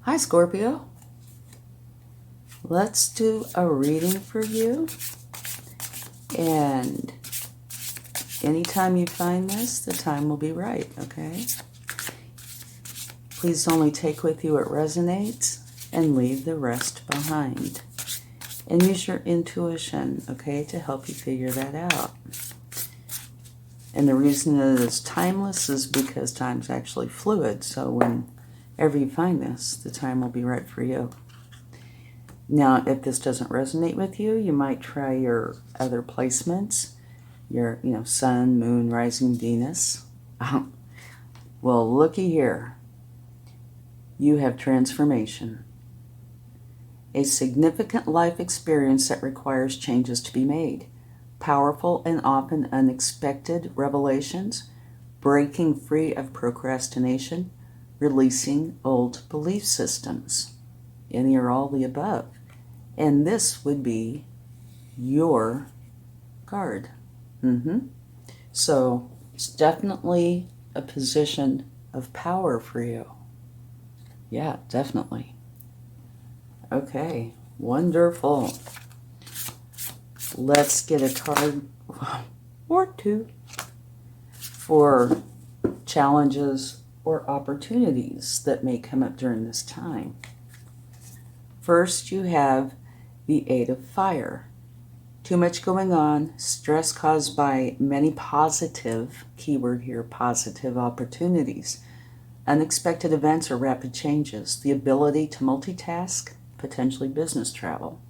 Hi, Scorpio. Let's do a reading for you. And anytime you find this, the time will be right, okay? Please only take with you what resonates and leave the rest behind. And use your intuition, okay, to help you figure that out. And the reason it is timeless is because time's actually fluid. So whenever you find this, the time will be right for you. Now, if this doesn't resonate with you, you might try your other placements. Your, Sun, Moon, Rising, Venus. Well, looky here. You have transformation. A significant life experience that requires changes to be made. Powerful and often unexpected revelations. Breaking free of procrastination. Releasing old belief systems. Any or all the above. And this would be your card. So it's definitely a position of power for you. Yeah, definitely. Okay, wonderful. Let's get a card or two for challenges or opportunities that may come up during this time. First, you have the Eight of Fire. Too much going on, stress caused by many positive, keyword here, positive opportunities, unexpected events or rapid changes, the ability to multitask, potentially business travel.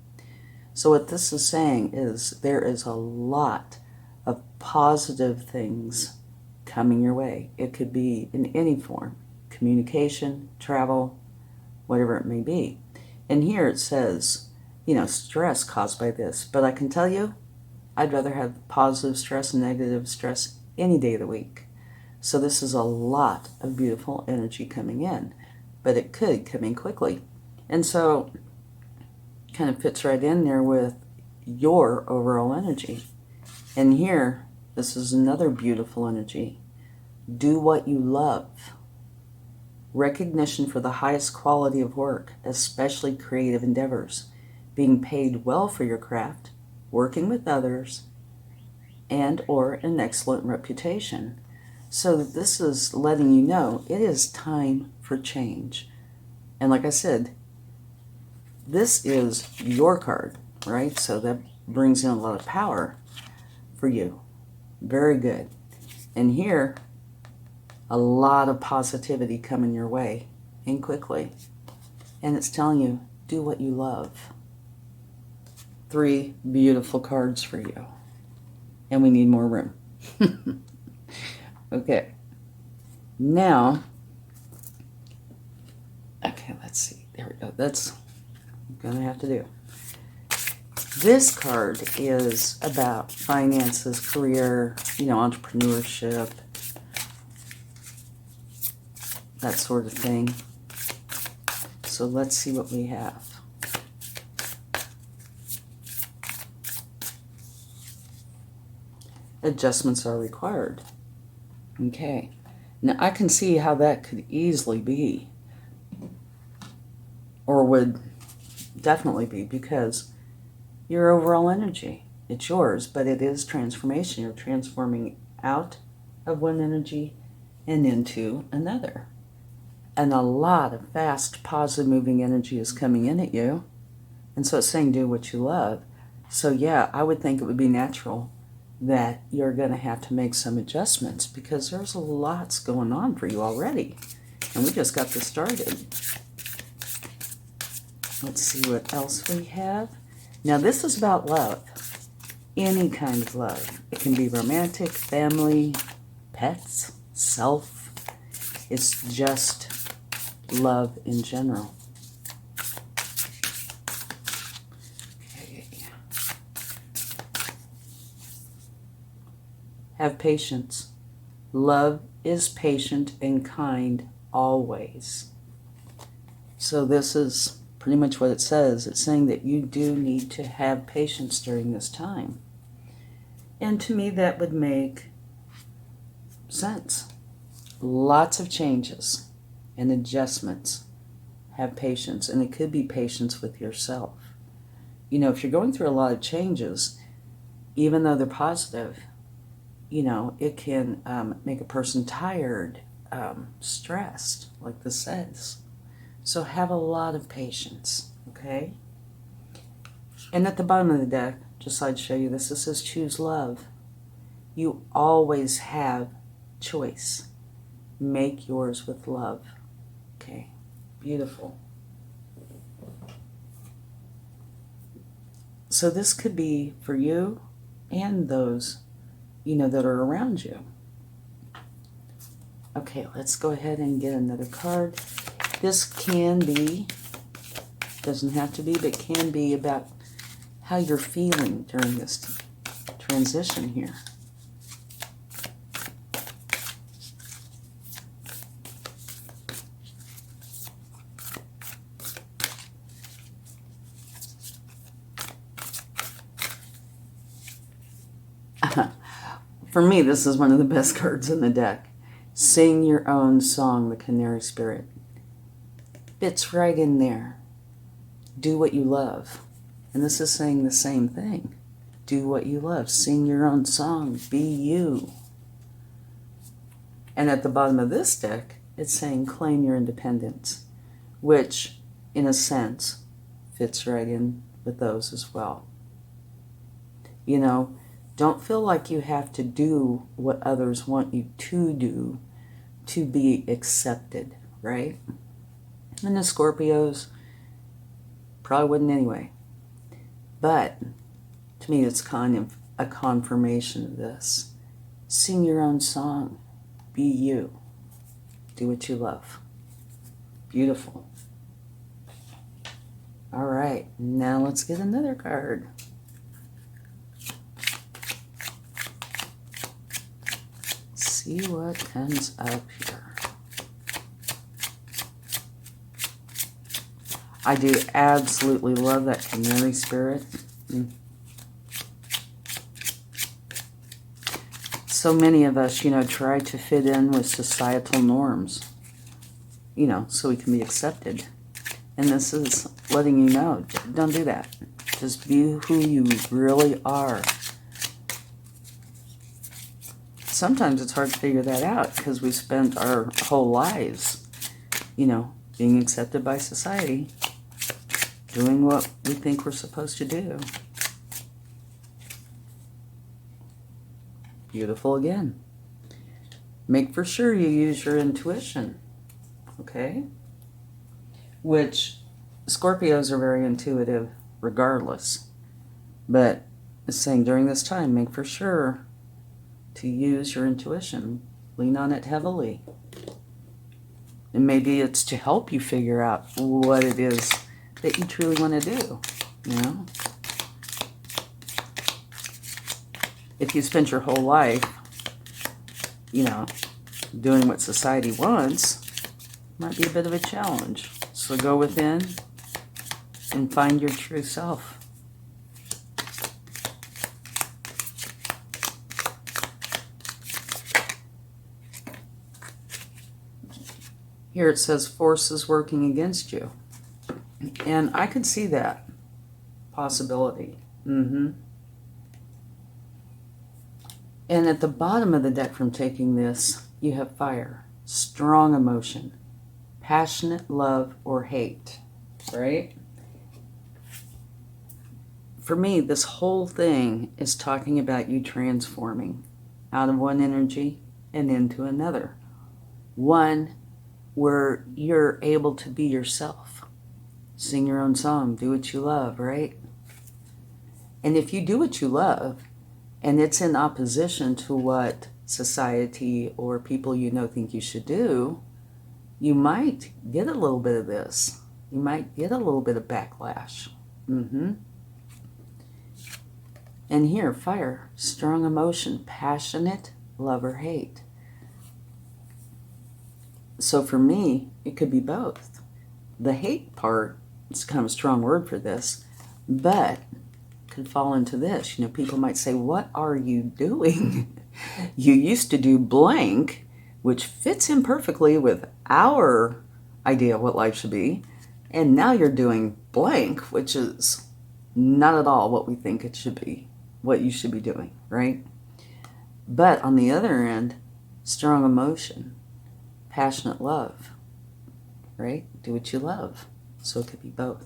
So what this is saying is there is a lot of positive things coming your way. It could be in any form, communication, travel, whatever it may be. And here it says, stress caused by this. But I can tell you, I'd rather have positive stress and negative stress any day of the week. So this is a lot of beautiful energy coming in. But it could come in quickly. And so kind of fits right in there with your overall energy. And here, this is another beautiful energy. Do what you love. Recognition for the highest quality of work, especially creative endeavors. Being paid well for your craft, working with others, and or an excellent reputation. So this is letting you know it is time for change. And like I said, this is your card, right? So that brings in a lot of power for you. Very good. And here, a lot of positivity coming your way, and quickly. And it's telling you, do what you love. 3 beautiful cards for you. And we need more room. Okay. Now, okay, let's see. There we go. That's what I'm going to have to do. This card is about finances, career, entrepreneurship, that sort of thing. So let's see what we have. Adjustments are required. Okay. Now I can see how that could easily be, or would definitely be, because your overall energy, it's yours, but it is transformation. You're transforming out of one energy and into another. And a lot of fast, positive moving energy is coming in at you. And so it's saying do what you love. So yeah, I would think it would be natural that you're going to have to make some adjustments, because there's lots going on for you already. And we just got this started. Let's see what else we have. Now this is about love. Any kind of love. It can be romantic, family, pets, self. It's just love in general. Have patience. Love is patient and kind always. So this is pretty much what it says. It's saying that you do need to have patience during this time. And to me, that would make sense. Lots of changes and adjustments have patience, and it could be patience with yourself. You know, if you're going through a lot of changes, even though they're positive, you know, it can make a person tired, stressed, like this says. So have a lot of patience, okay? And at the bottom of the deck, just so I'd show you this, it says choose love. You always have choice. Make yours with love. Okay, beautiful. So this could be for you and those, you know, that are around you. Okay, let's go ahead and get another card. This can be, doesn't have to be, but can be about how you're feeling during this transition here. For me, this is one of the best cards in the deck. Sing your own song, the Canary Spirit. Fits right in there. Do what you love. And this is saying the same thing. Do what you love. Sing your own song. Be you. And at the bottom of this deck, it's saying claim your independence, which, in a sense, fits right in with those as well. You know, don't feel like you have to do what others want you to do to be accepted, right? And the Scorpios probably wouldn't anyway. But to me, it's kind of a confirmation of this. Sing your own song. Be you. Do what you love. Beautiful. All right, now let's get another card. See what comes up here. I do absolutely love that Canary Spirit. So many of us, you know, try to fit in with societal norms, you know, so we can be accepted. And this is letting you know, don't do that. Just be who you really are. Sometimes it's hard to figure that out because we spent our whole lives, you know, being accepted by society, doing what we think we're supposed to do. Beautiful again. Make for sure you use your intuition, okay? Which Scorpios are very intuitive regardless. But it's saying during this time, make for sure to use your intuition. Lean on it heavily. And maybe it's to help you figure out what it is that you truly want to do, you know? If you spent your whole life, you know, doing what society wants, might be a bit of a challenge. So go within and find your true self. Here it says forces working against you. And I could see that possibility. And at the bottom of the deck from taking this, you have fire, strong emotion, passionate love or hate, right? For me, this whole thing is talking about you transforming out of one energy and into another. One where you're able to be yourself. Sing your own song, do what you love, right? And if you do what you love, and it's in opposition to what society or people you know think you should do, you might get a little bit of this. You might get a little bit of backlash. And here, fire, strong emotion, passionate, love or hate. So for me, it could be both. The hate part, it's kind of a strong word for this, but could fall into this. You know, people might say, what are you doing? You used to do blank, which fits in perfectly with our idea of what life should be. And now you're doing blank, which is not at all what we think it should be, what you should be doing, right? But on the other end, strong emotion, passionate love, right? Do what you love. So it could be both.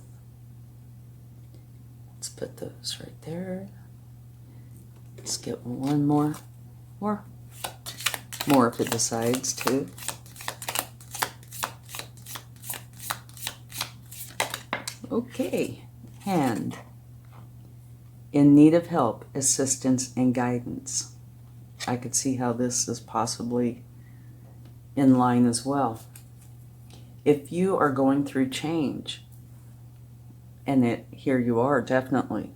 Let's put those right there. Let's get one more if it decides to. Okay, hand. In need of help, assistance, and guidance. I could see how this is possibly in line as well. If you are going through change, and here you are, definitely,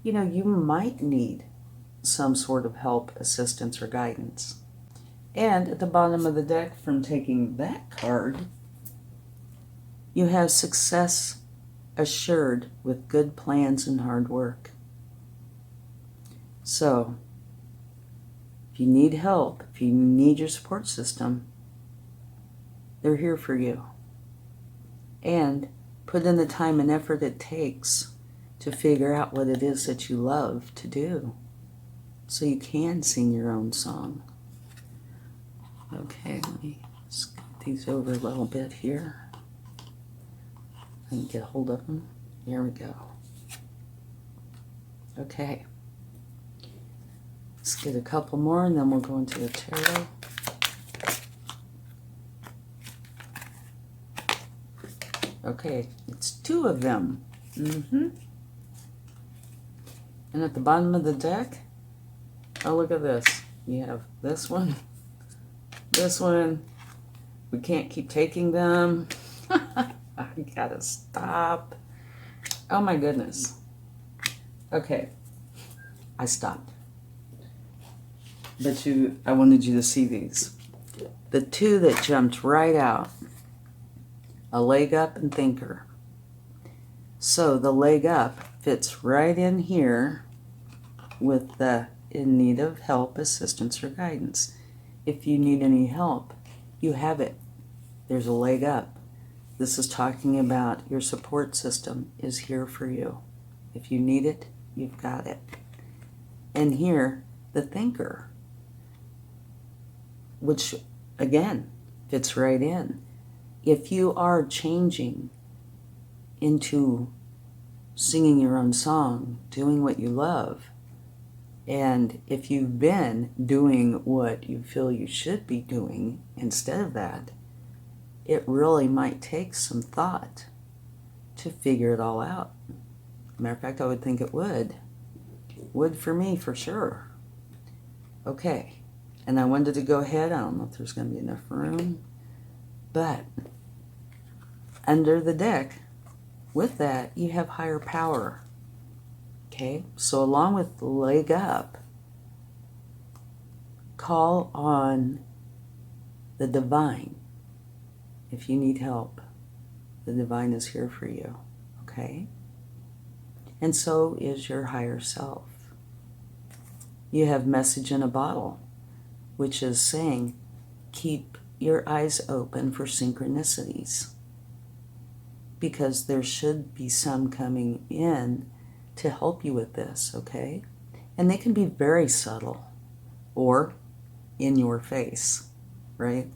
you might need some sort of help, assistance, or guidance. And at the bottom of the deck, from taking that card, you have success assured with good plans and hard work. So, if you need help, if you need your support system, they're here for you. And put in the time and effort it takes to figure out what it is that you love to do, so you can sing your own song. Okay, let me scoot these over a little bit here. I can get a hold of them. Here we go. Okay. Let's get a couple more and then we'll go into the tarot. Okay, it's two of them. And at the bottom of the deck, oh, look at this. You have this one, this one. We can't keep taking them. I gotta stop. Oh my goodness. Okay, I stopped. But I wanted you to see these. The two that jumped right out. A leg up and thinker. So the leg up fits right in here with the in need of help, assistance, or guidance. If you need any help, you have it. There's a leg up. This is talking about your support system is here for you. If you need it, you've got it. And here, the thinker, which again fits right in. If you are changing into singing your own song, doing what you love, and if you've been doing what you feel you should be doing instead of that, it really might take some thought to figure it all out. Matter of fact, I would think it would. Would for me, for sure. Okay, and I wanted to go ahead. I don't know if there's going to be enough room, but under the deck, with that, you have higher power. Okay, so along with the leg up, call on the divine. If you need help, the divine is here for you. Okay? And so is your higher self. You have message in a bottle, which is saying, keep your eyes open for synchronicities, because there should be some coming in to help you with this, okay? And they can be very subtle or in your face, right?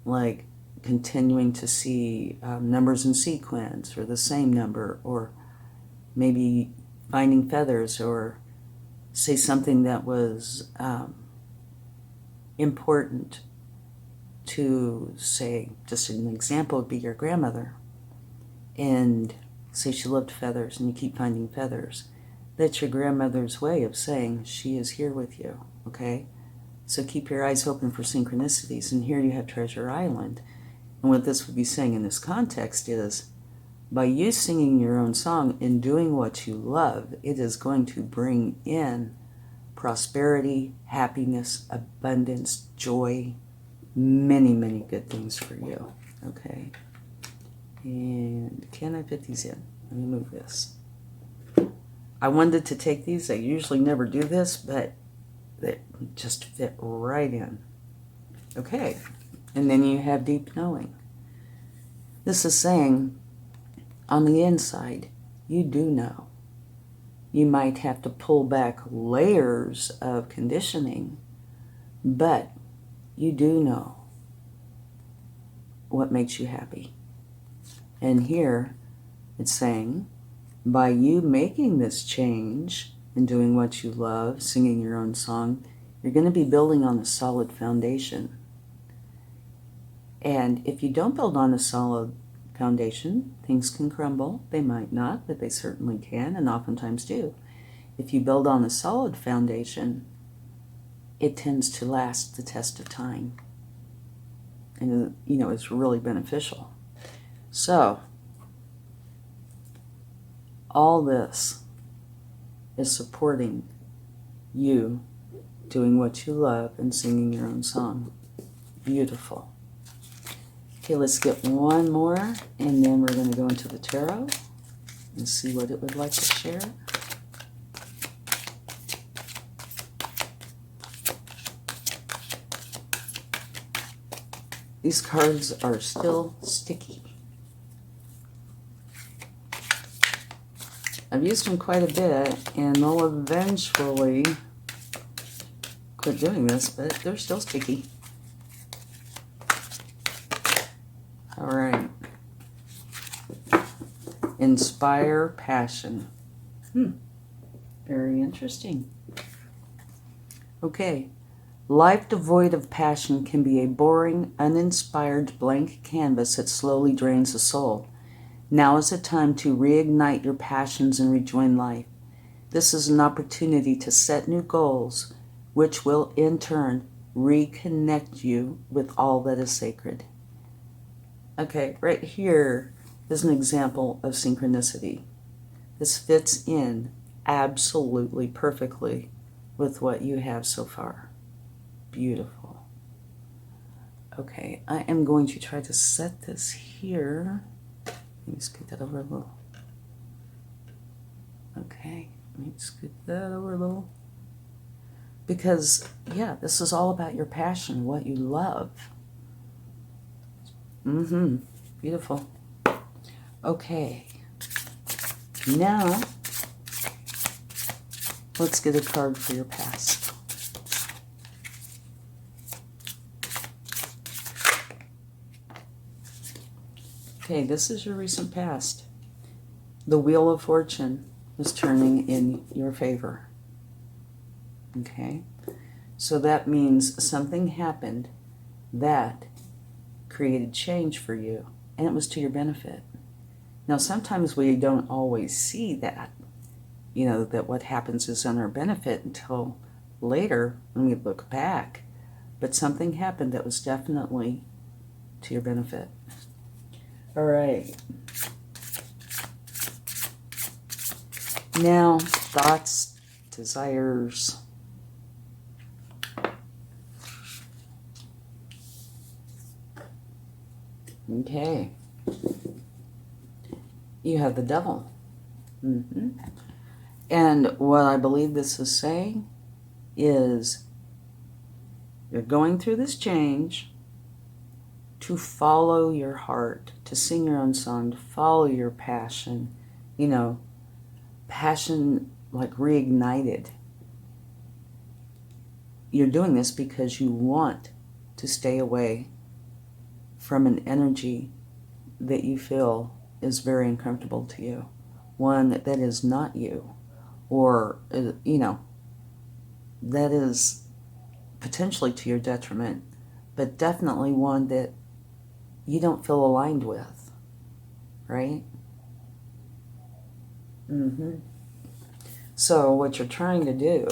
Like continuing to see numbers in sequence, or the same number, or maybe finding feathers, or say something that was important to, say, just an example would be your grandmother, and say she loved feathers and you keep finding feathers. That's your grandmother's way of saying she is here with you, okay? So keep your eyes open for synchronicities. And here you have Treasure Island. And what this would be saying in this context is, by you singing your own song and doing what you love, it is going to bring in prosperity, happiness, abundance, joy, many, many good things for you, okay? And can I fit these in? Let me move this. I wanted to take these. I usually never do this, but they just fit right in. Okay. And then you have deep knowing. This is saying, on the inside, you do know. You might have to pull back layers of conditioning, but you do know what makes you happy. And here it's saying, by you making this change and doing what you love, singing your own song, you're going to be building on a solid foundation. And if you don't build on a solid foundation, things can crumble. They might not, but they certainly can, and oftentimes do. If you build on a solid foundation, it tends to last the test of time. And, it's really beneficial. So, all this is supporting you doing what you love and singing your own song. Beautiful. Okay, let's get one more, and then we're going to go into the tarot and see what it would like to share. These cards are still sticky. I've used them quite a bit, and they'll eventually quit doing this, but they're still sticky. All right. Inspire passion. Very interesting. Okay. Life devoid of passion can be a boring, uninspired blank canvas that slowly drains the soul. Now is the time to reignite your passions and rejoin life. This is an opportunity to set new goals, which will in turn reconnect you with all that is sacred. Okay, right here is an example of synchronicity. This fits in absolutely perfectly with what you have so far. Beautiful. Okay, I am going to try to set this here. Let me scoot that over a little. Okay, let me scoot that over a little. Because, yeah, this is all about your passion, what you love. Beautiful. Okay. Now, let's get a card for your past. Okay, this is your recent past. The Wheel of Fortune is turning in your favor. Okay? So that means something happened that created change for you, and it was to your benefit. Now, sometimes we don't always see that, that what happens is on our benefit until later when we look back. But something happened that was definitely to your benefit. All right. Now, thoughts, desires. Okay. You have the Devil. And what I believe this is saying is you're going through this change to follow your heart, to sing your own song, to follow your passion, passion like reignited. You're doing this because you want to stay away from an energy that you feel is very uncomfortable to you, one that is not you, or, that is potentially to your detriment, but definitely one that you don't feel aligned with, right? So what you're trying to do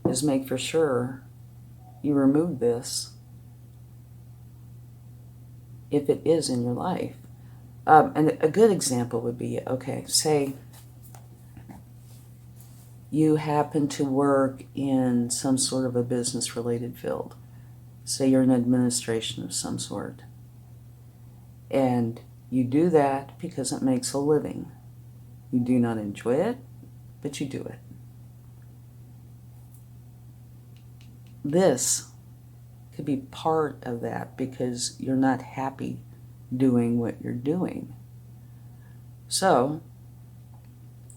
is make for sure you remove this if it is in your life. And a good example would be, okay, say you happen to work in some sort of a business-related field. Say you're in administration of some sort. And you do that because it makes a living. You do not enjoy it, but you do it. This could be part of that because you're not happy doing what you're doing. So,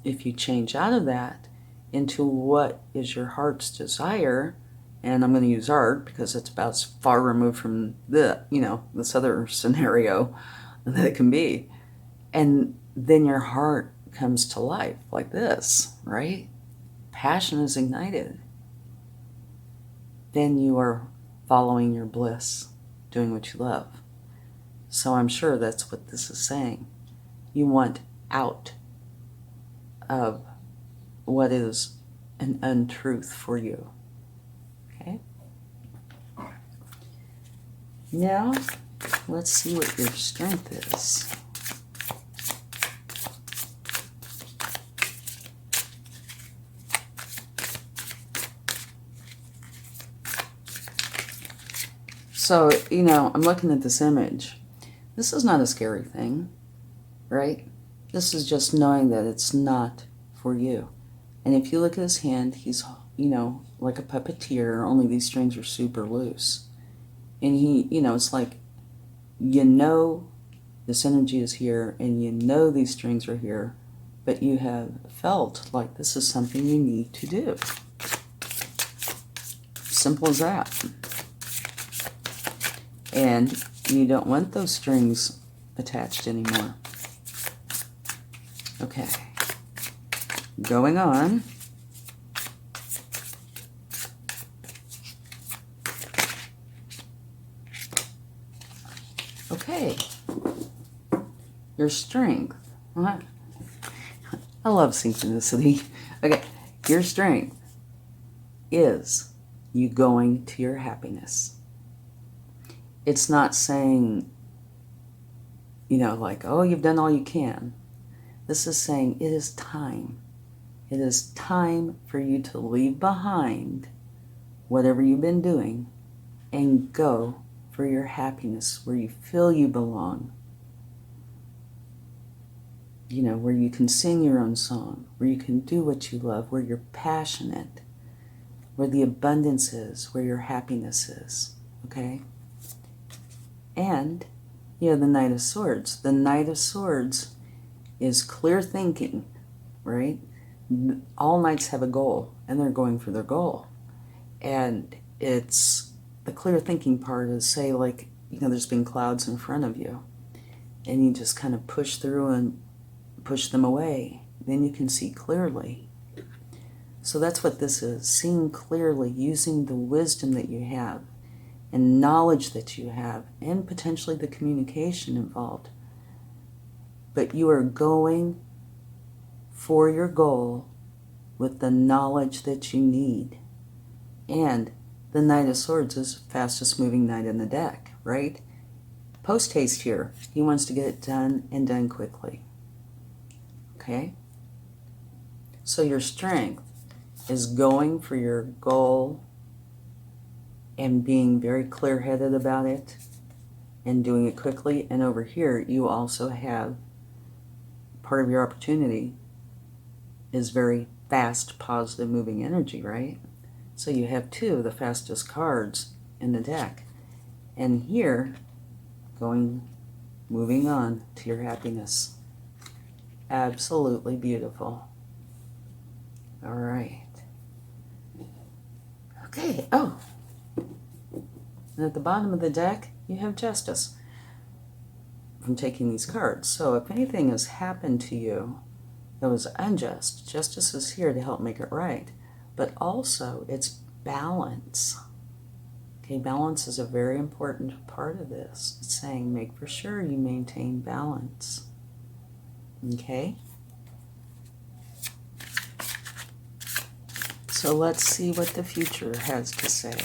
if you change out of that into what is your heart's desire, and I'm going to use art because it's about as far removed from this other scenario that it can be, and then your heart comes to life like this, right? Passion is ignited. Then you are following your bliss, doing what you love. So I'm sure that's what this is saying. You want out of what is an untruth for you. Okay? Now, let's see what your strength is. So, I'm looking at this image. This is not a scary thing, right? This is just knowing that it's not for you. And if you look at his hand, he's, like a puppeteer, only these strings are super loose. And he, it's like, this energy is here, and these strings are here, but you have felt like this is something you need to do. Simple as that. And you don't want those strings attached anymore. Okay. Going on. Okay. Your strength. I love synchronicity. Okay. Your strength is you going to your happiness. It's not saying, like, oh, you've done all you can. This is saying it is time. It is time for you to leave behind whatever you've been doing and go for your happiness, where you feel you belong. Where you can sing your own song, where you can do what you love, where you're passionate, where the abundance is, where your happiness is, okay? And, the Knight of Swords. The Knight of Swords is clear thinking, right? All knights have a goal, and they're going for their goal. And it's the clear thinking part is, say, like, there's been clouds in front of you, and you just kind of push through and push them away. Then you can see clearly. So that's what this is, seeing clearly, using the wisdom that you have and knowledge that you have, and potentially the communication involved. But you are going for your goal with the knowledge that you need. And the Knight of Swords is the fastest moving knight in the deck, right? Post haste here. He wants to get it done and done quickly. Okay? So your strength is going for your goal and being very clear-headed about it and doing it quickly. And over here, you also have part of your opportunity is very fast, positive moving energy, right? So you have two of the fastest cards in the deck. And here, moving on to your happiness. Absolutely beautiful. All right. Okay, and at the bottom of the deck, you have Justice from taking these cards. So if anything has happened to you that was unjust, Justice is here to help make it right. But also, it's balance. Okay, balance is a very important part of this. It's saying make for sure you maintain balance. Okay? So let's see what the future has to say.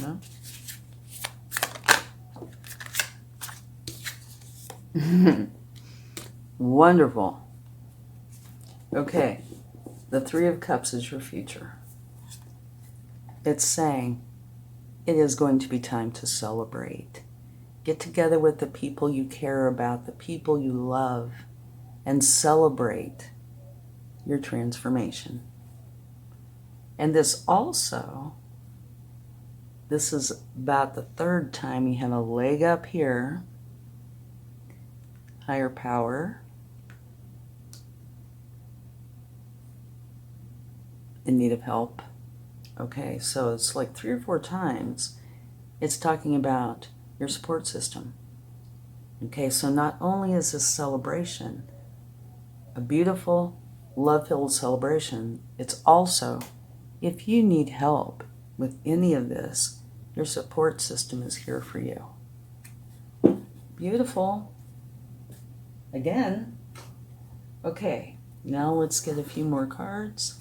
No? Wonderful. Okay, the Three of Cups is your future. It's saying it is going to be time to celebrate. Get together with the people you care about, the people you love, and celebrate your transformation. And this is about the third time you have a leg up here. Higher power. In need of help. Okay, so it's like 3 or 4 times it's talking about your support system. Okay, so not only is this celebration a beautiful, love-filled celebration, it's also, if you need help with any of this, your support system is here for you. Beautiful. Again. Okay, now let's get a few more cards.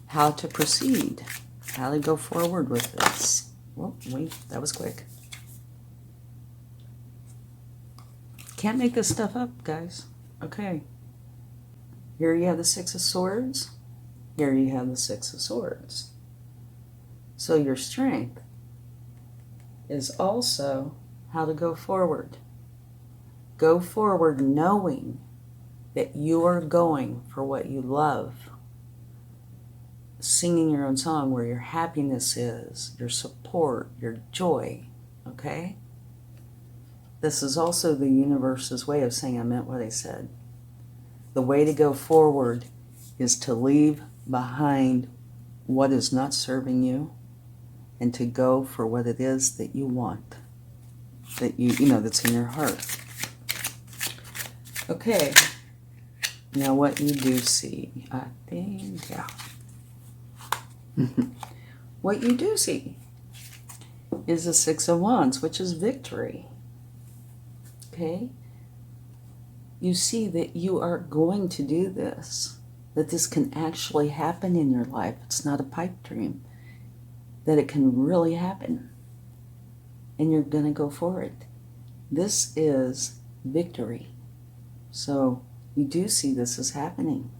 How to proceed. How to go forward with this. Well, wait, that was quick. Can't make this stuff up, guys. Okay. Here you have the 6 of Swords. Here you have the 6 of Swords. So your strength is also how to go forward. Go forward knowing that you are going for what you love. Singing your own song where your happiness is, your support, your joy, okay? This is also the universe's way of saying I meant what I said. The way to go forward is to leave behind what is not serving you and to go for what it is that you want, that that's in your heart. Okay, now what you do see, I think, yeah. What you do see is the 6 of Wands, which is victory. Okay? You see that you are going to do this, that this can actually happen in your life. It's not a pipe dream, that it can really happen. And you're going to go for it. This is victory. So you do see this as happening.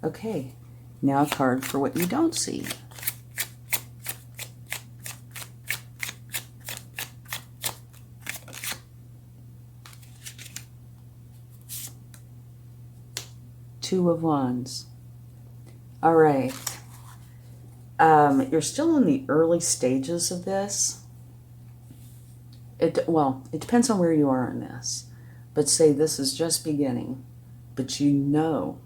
Okay. Now a card for what you don't see. Two of Wands. All right. You're still in the early stages of this. It depends on where you are in this. But say this is just beginning. But you know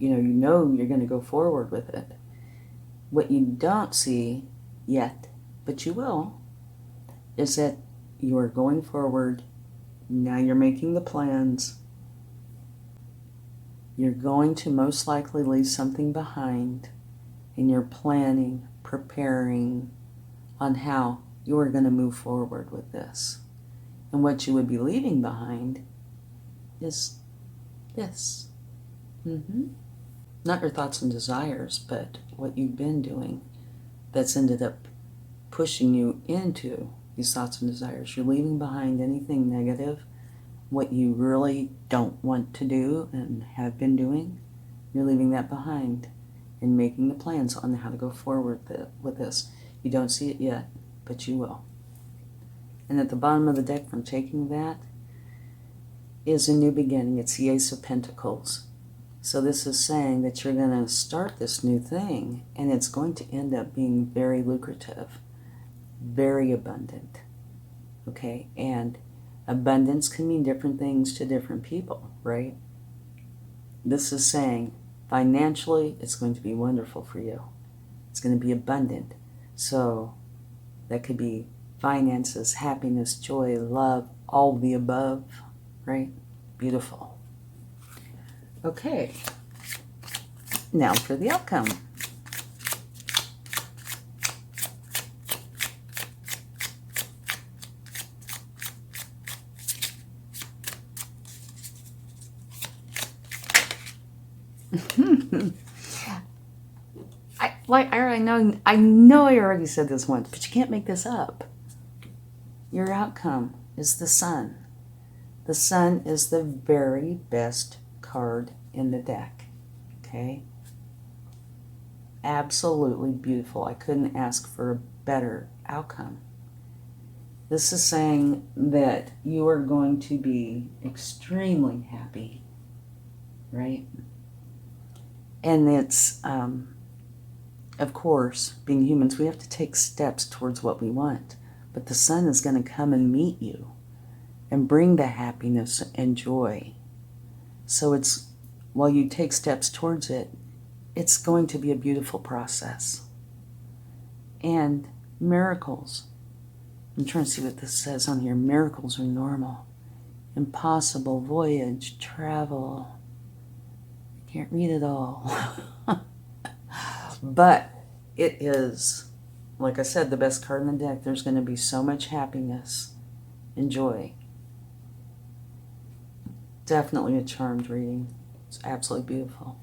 you're going to go forward with it. What you don't see yet, but you will, is that you are going forward. Now you're making the plans. You're going to most likely leave something behind, and you're planning, preparing on how you are going to move forward with this. And what you would be leaving behind is this. Not your thoughts and desires, but what you've been doing that's ended up pushing you into these thoughts and desires. You're leaving behind anything negative, what you really don't want to do and have been doing. You're leaving that behind and making the plans on how to go forward with this. You don't see it yet, but you will. And at the bottom of the deck from taking that is a new beginning. It's the Ace of Pentacles. So this is saying that you're going to start this new thing, and it's going to end up being very lucrative, very abundant, okay? And abundance can mean different things to different people, right? This is saying financially, it's going to be wonderful for you. It's going to be abundant. So that could be finances, happiness, joy, love, all the above, right? Beautiful. Okay, now for the outcome. I know I already said this once, but you can't make this up. Your outcome is the Sun. The Sun is the very best card in the deck. Okay? Absolutely beautiful. I couldn't ask for a better outcome. This is saying that you are going to be extremely happy, right? And it's, of course, being humans, we have to take steps towards what we want. But the sun is going to come and meet you and bring the happiness and joy. So it's, while you take steps towards it, it's going to be a beautiful process. And miracles. I'm trying to see what this says on here. Miracles are normal. Impossible, voyage, travel. I can't read it all. But it is, like I said, the best card in the deck. There's going to be so much happiness and joy. Definitely a charmed reading. It's absolutely beautiful.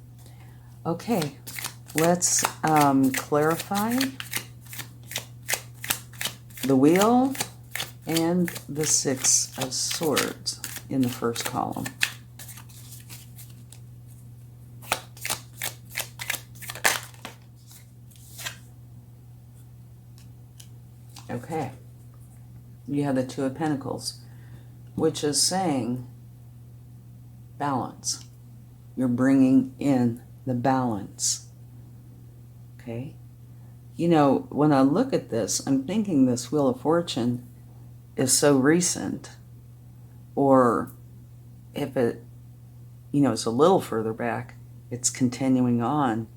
Okay, let's clarify the Wheel and the Six of Swords in the first column. Okay, you have the Two of Pentacles, which is saying balance. You're bringing in the balance. Okay? You know, when I look at this, I'm thinking this Wheel of Fortune is so recent, or if it, you know, it's a little further back, it's continuing on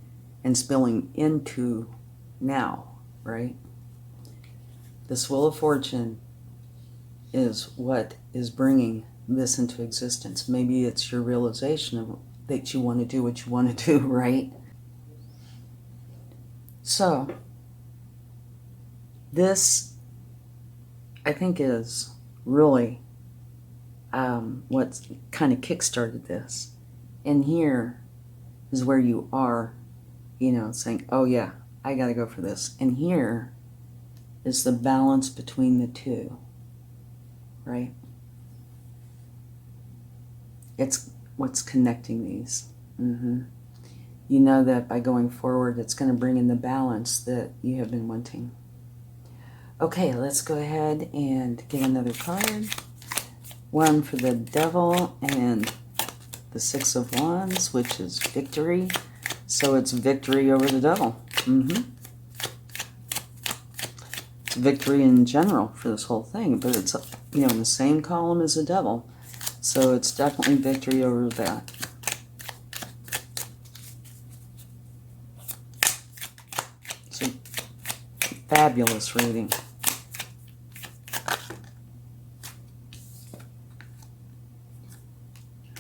and spilling into now, right? This Wheel of Fortune is what is bringing this into existence. Maybe it's your realization of that you want to do what you want to do, right? So, this, I think, is really what kind of kickstarted this. And here is where you are, you know, saying, oh yeah, I got to go for this. And here is the balance between the two, right? It's what's connecting these. You know that by going forward, it's going to bring in the balance that you have been wanting. Okay, let's go ahead and get another card. One for the Devil and the Six of Wands, which is victory. So it's victory over the Devil. It's victory in general for this whole thing, but it's, you know, in the same column as the Devil. So it's definitely victory over that. It's a fabulous reading.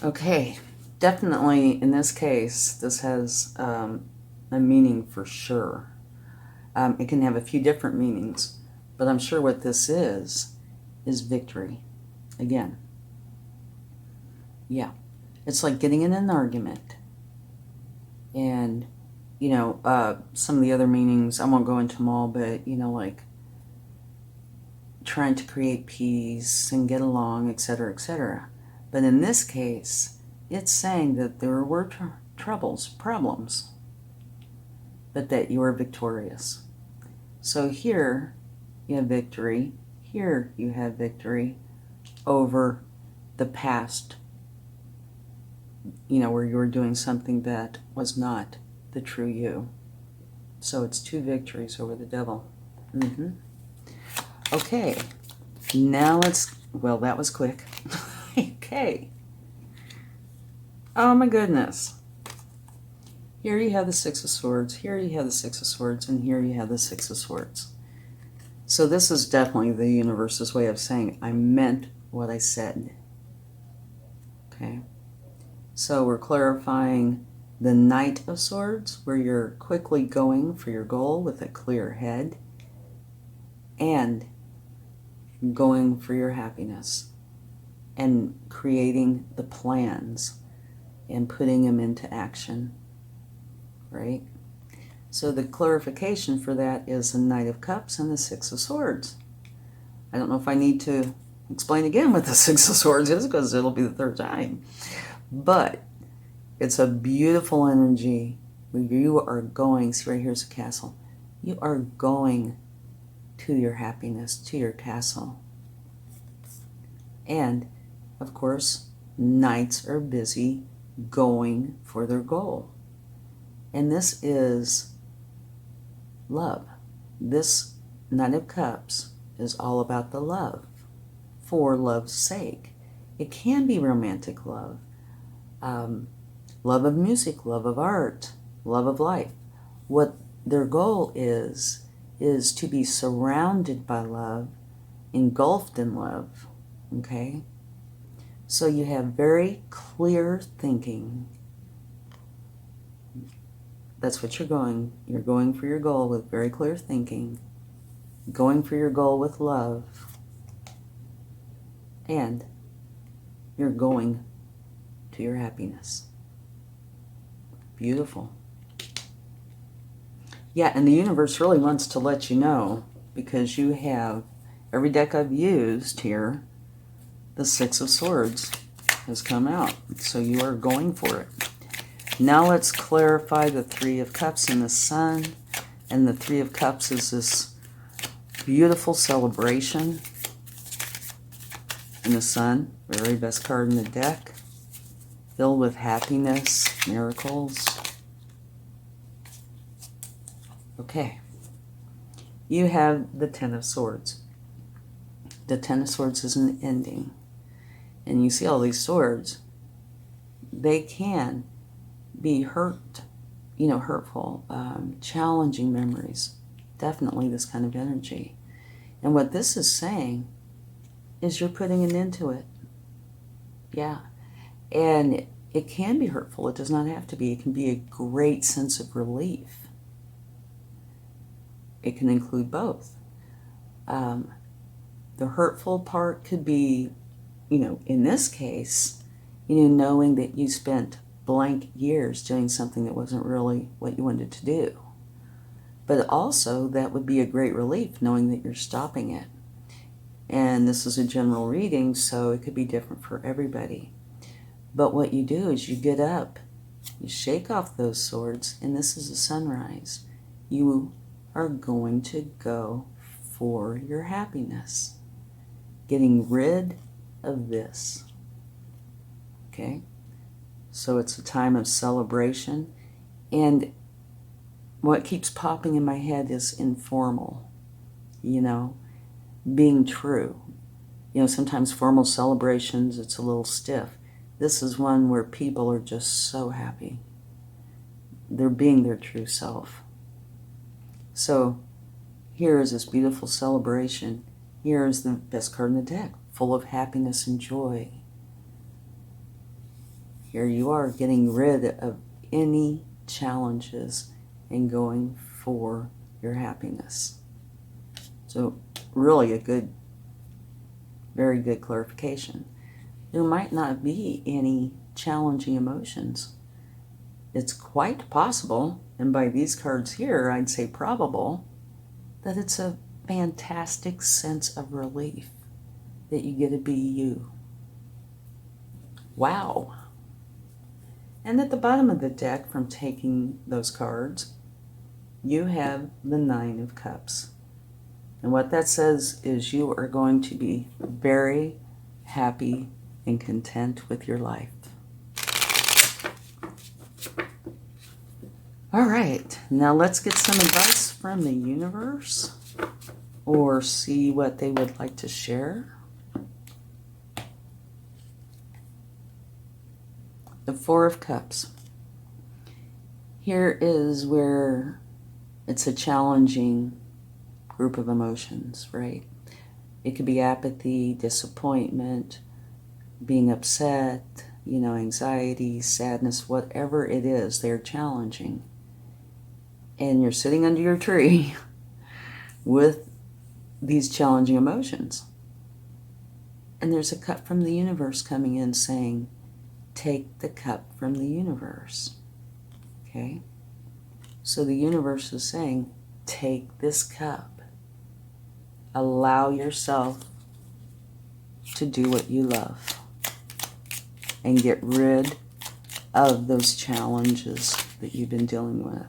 Okay, definitely in this case, this has a meaning for sure. It can have a few different meanings, but I'm sure what this is victory. Again. Yeah. It's like getting in an argument. And, you know, some of the other meanings, I won't go into them all, but, you know, like trying to create peace and get along, etc., etc. But in this case, it's saying that there were troubles, problems, but that you are victorious. So here you have victory. Here you have victory over the past, you know, where you were doing something that was not the true you. So it's two victories over the Devil. Okay, now let's, well, that was quick. Okay. Oh my goodness. Here you have the Six of Swords, here you have the Six of Swords, and here you have the Six of Swords. So this is definitely the universe's way of saying, I meant what I said. Okay. So we're clarifying the Knight of Swords, where you're quickly going for your goal with a clear head, and going for your happiness, and creating the plans, and putting them into action. Right? So the clarification for that is the Knight of Cups and the Six of Swords. I don't know if I need to explain again what the Six of Swords is, because it'll be the third time. But it's a beautiful energy where you are going, see right here's a castle. You are going to your happiness, to your castle. And, of course, knights are busy going for their goal. And this is love. This Knight of Cups is all about the love, for love's sake. It can be romantic love, love of music, love of art, love of life. What their goal is to be surrounded by love, engulfed in love, okay? So you have very clear thinking. That's what you're going. You're going for your goal with very clear thinking, going for your goal with love, and you're going to your happiness. Beautiful. Yeah, and the universe really wants to let you know, because you have, every deck I've used here, the Six of Swords has come out. So you are going for it. Now let's clarify the Three of Cups and the Sun. And the Three of Cups is this beautiful celebration. And the Sun, the very best card in the deck, filled with happiness, miracles. Okay. You have the Ten of Swords. The Ten of Swords is an ending. And you see all these swords. They can be hurtful, challenging memories. Definitely this kind of energy. And what this is saying is you're putting an end to it. Yeah. And it can be hurtful. It does not have to be. It can be a great sense of relief. It can include both. The hurtful part could be, in this case, knowing that you spent blank years doing something that wasn't really what you wanted to do. But also, that would be a great relief, knowing that you're stopping it. And this is a general reading, so it could be different for everybody. But what you do is you get up, you shake off those swords, and this is a sunrise. You are going to go for your happiness. Getting rid of this. Okay? So it's a time of celebration. And what keeps popping in my head is informal. Being true. Sometimes formal celebrations, it's a little stiff. This is one where people are just so happy. They're being their true self. So here is this beautiful celebration. Here is the best card in the deck, full of happiness and joy. Here you are getting rid of any challenges and going for your happiness. So really very good clarification. There might not be any challenging emotions. It's quite possible, and by these cards here, I'd say probable, that it's a fantastic sense of relief that you get to be you. Wow. And at the bottom of the deck, from taking those cards, you have the Nine of Cups. And what that says is you are going to be very happy and content with your life. All right, now let's get some advice from the universe, or see what they would like to share. The Four of Cups. Here is where it's a challenging group of emotions, right? It could be apathy, disappointment, being upset, anxiety, sadness, whatever it is, they're challenging. And you're sitting under your tree with these challenging emotions. And there's a cup from the universe coming in saying, take the cup from the universe. Okay? So the universe is saying, take this cup. Allow yourself to do what you love. And get rid of those challenges that you've been dealing with.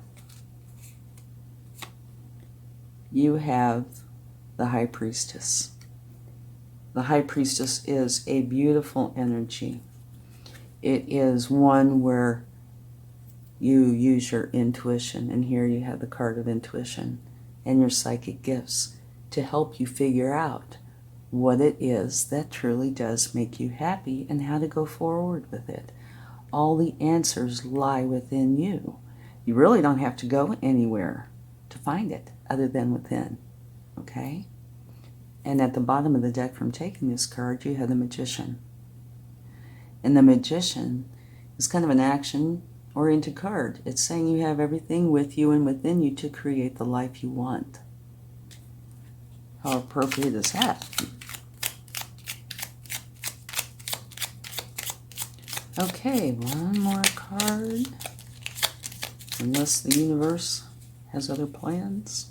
You have the High Priestess. The High Priestess is a beautiful energy. It is one where you use your intuition, and here you have the card of intuition and your psychic gifts to help you figure out what it is that truly does make you happy and how to go forward with it. All the answers lie within you. You really don't have to go anywhere to find it other than within, okay? And at the bottom of the deck from taking this card, you have the Magician. And the Magician is kind of an action-oriented card. It's saying you have everything with you and within you to create the life you want. How appropriate is that? Okay, one more card. Unless the universe has other plans.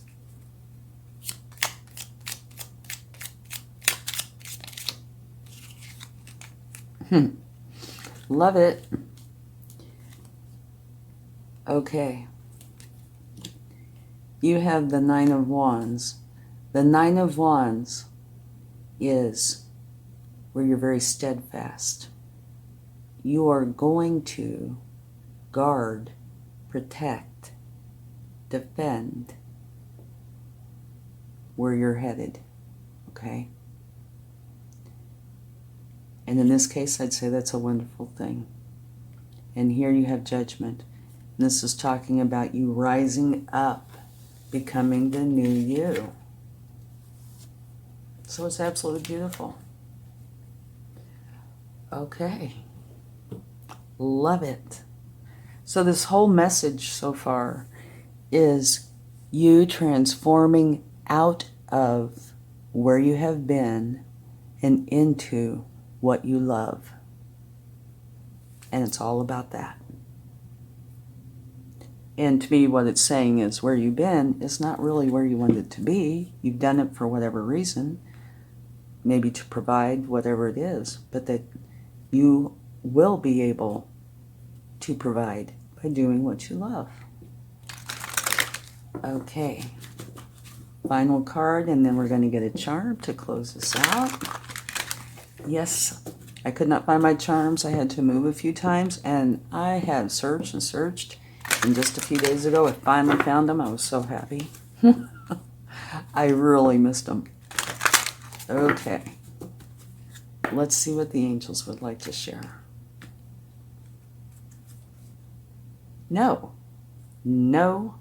Love it. Okay. You have the Nine of Wands. The Nine of Wands is where you're very steadfast. You are going to guard, protect, defend where you're headed, okay? And in this case, I'd say that's a wonderful thing. And here you have Judgment. And this is talking about you rising up, becoming the new you. So it's absolutely beautiful. Okay. Love it. So this whole message so far is you transforming out of where you have been and into what you love. And it's all about that. And to me, what it's saying is where you've been is not really where you wanted to be. You've done it for whatever reason, maybe to provide whatever it is, but that you will be able to provide by doing what you love. Okay. Final card, and then we're going to get a charm to close this out. Yes, I could not find my charms. I had to move a few times, and I have searched and searched, and just a few days ago I finally found them. I was so happy. I really missed them. Okay. Let's see what the angels would like to share. No. No.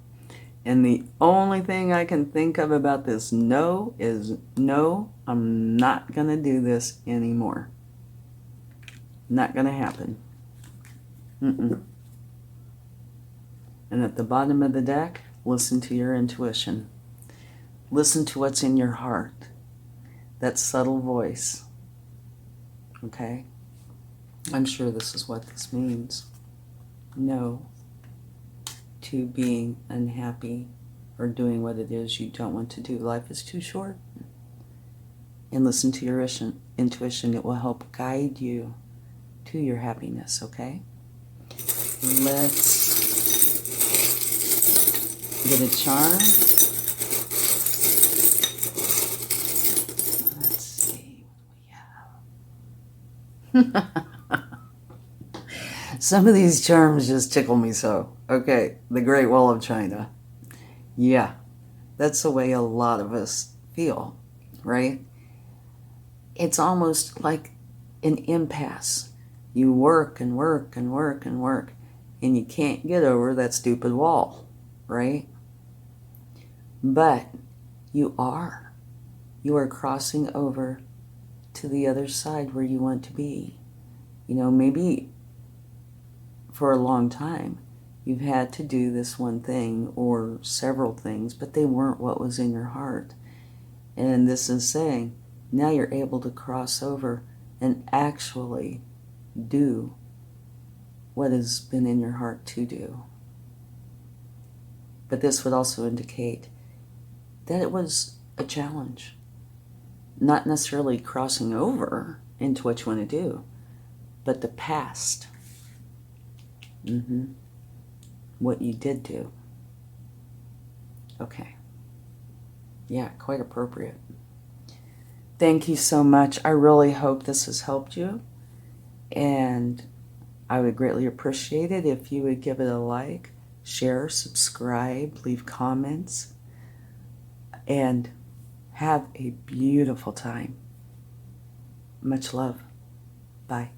And the only thing I can think of about this no is no, I'm not going to do this anymore. Not going to happen. And at the bottom of the deck, listen to your intuition. Listen to what's in your heart. That subtle voice. Okay? I'm sure this is what this means. No to being unhappy or doing what it is you don't want to do. Life is too short. And listen to your intuition. It will help guide you to your happiness, okay? Let's get a charm. Let's see what we have. Some of these charms just tickle me so. Okay, the Great Wall of China. Yeah, that's the way a lot of us feel, right? It's almost like an impasse. You work and work and work and work, and you can't get over that stupid wall, right? But you are. You are crossing over to the other side where you want to be. You know, maybe for a long time, you've had to do this one thing or several things, but they weren't what was in your heart. And this is saying, now you're able to cross over and actually do what has been in your heart to do. But this would also indicate that it was a challenge. Not necessarily crossing over into what you want to do, but the past. What you did do. Okay. Yeah, quite appropriate. Thank you so much. I really hope this has helped you. And I would greatly appreciate it if you would give it a like, share, subscribe, leave comments, and have a beautiful time. Much love. Bye.